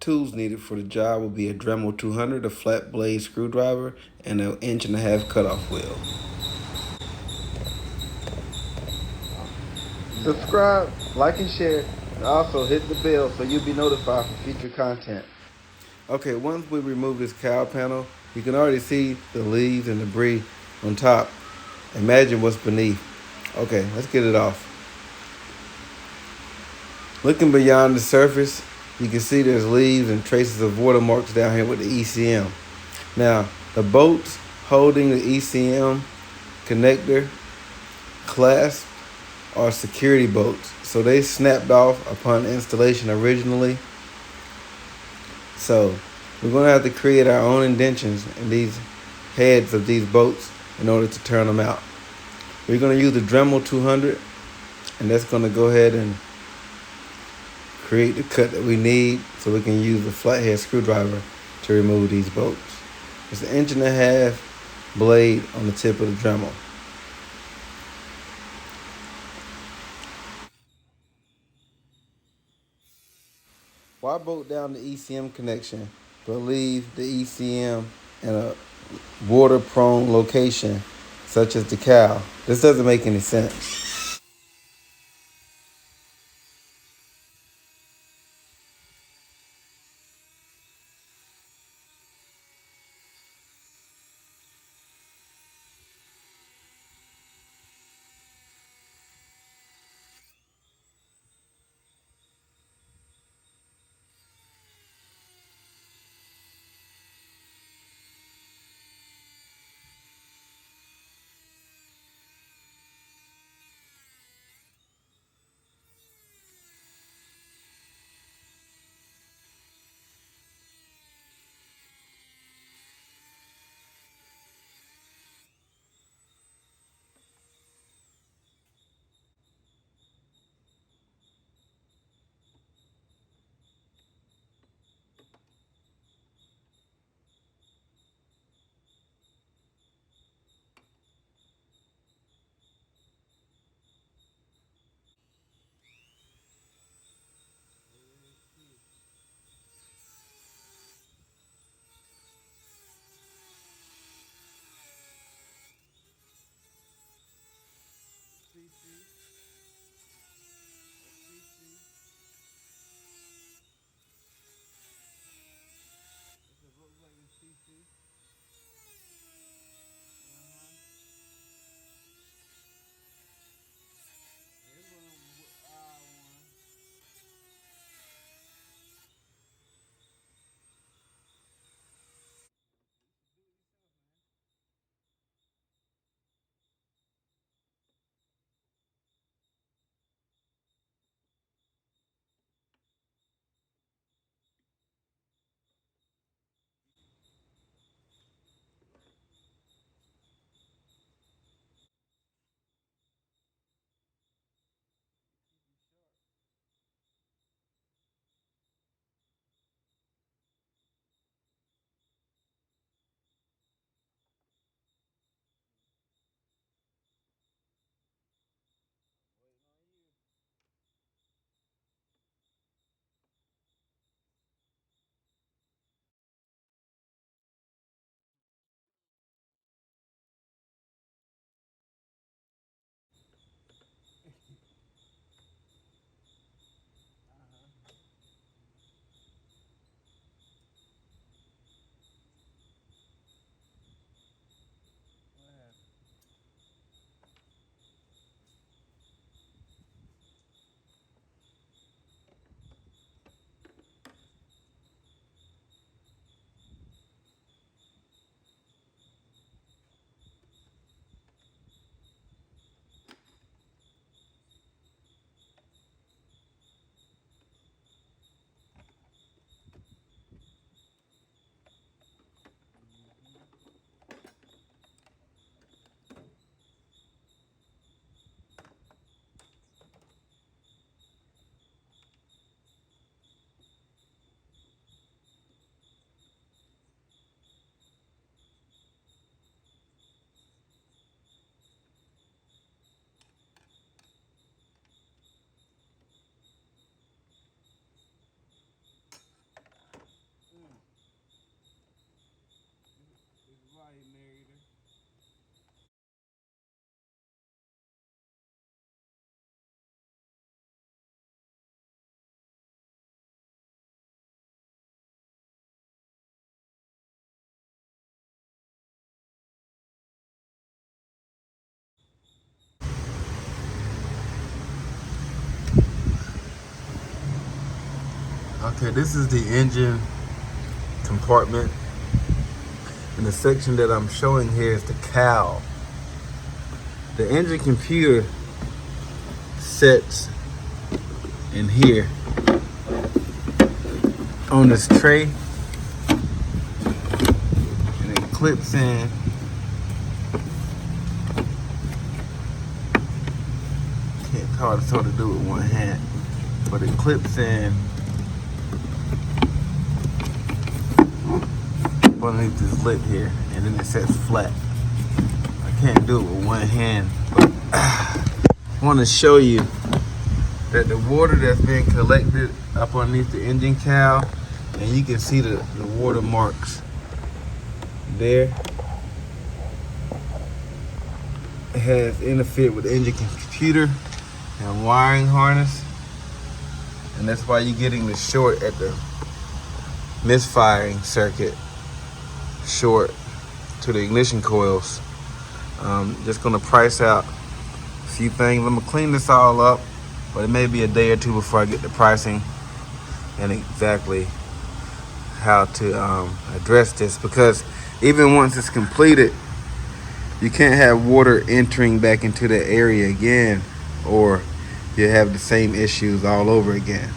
tools needed for the job will be a Dremel 200, a flat blade screwdriver, and an 1.5 inch cutoff wheel. Subscribe, like, and share, and also hit the bell so you'll be notified for future content. Okay, once we remove this cowl panel, you can already see the leaves and debris on top. Imagine what's beneath. Okay, let's get it off. Looking beyond the surface, you can see there's leaves and traces of watermarks down here with the ECM. Now, the bolts holding the ECM connector clasp are security bolts. So they snapped off upon installation originally. So we're going to have to create our own indentions in these heads of these bolts in order to turn them out. We're going to use the Dremel 200, and that's going to go ahead and create the cut that we need so we can use the flathead screwdriver to remove these bolts. It's an 1.5 inch blade on the tip of the Dremel. Why bolt down the ECM connection but leave the ECM in a water-prone location such as the cowl? This doesn't make any sense. Okay, this is the engine compartment. And the section that I'm showing here is the cowl. The engine computer sets in here on this tray, and it clips in. It's hard to sort of do with one hand, but it clips in underneath this lip here, and then it sets flat. I can't do it with one hand, but I want to show you that the water that's being collected up underneath the engine cowl, and you can see the water marks there. It has interfered with the engine computer and wiring harness, and that's why you're getting the short at the misfiring circuit, short to the ignition coils. Just gonna price out a few things. I'm gonna clean this all up, but it may be a day or two before I get the pricing and exactly how to address this, because even once it's completed, you can't have water entering back into the area again, or you have the same issues all over again.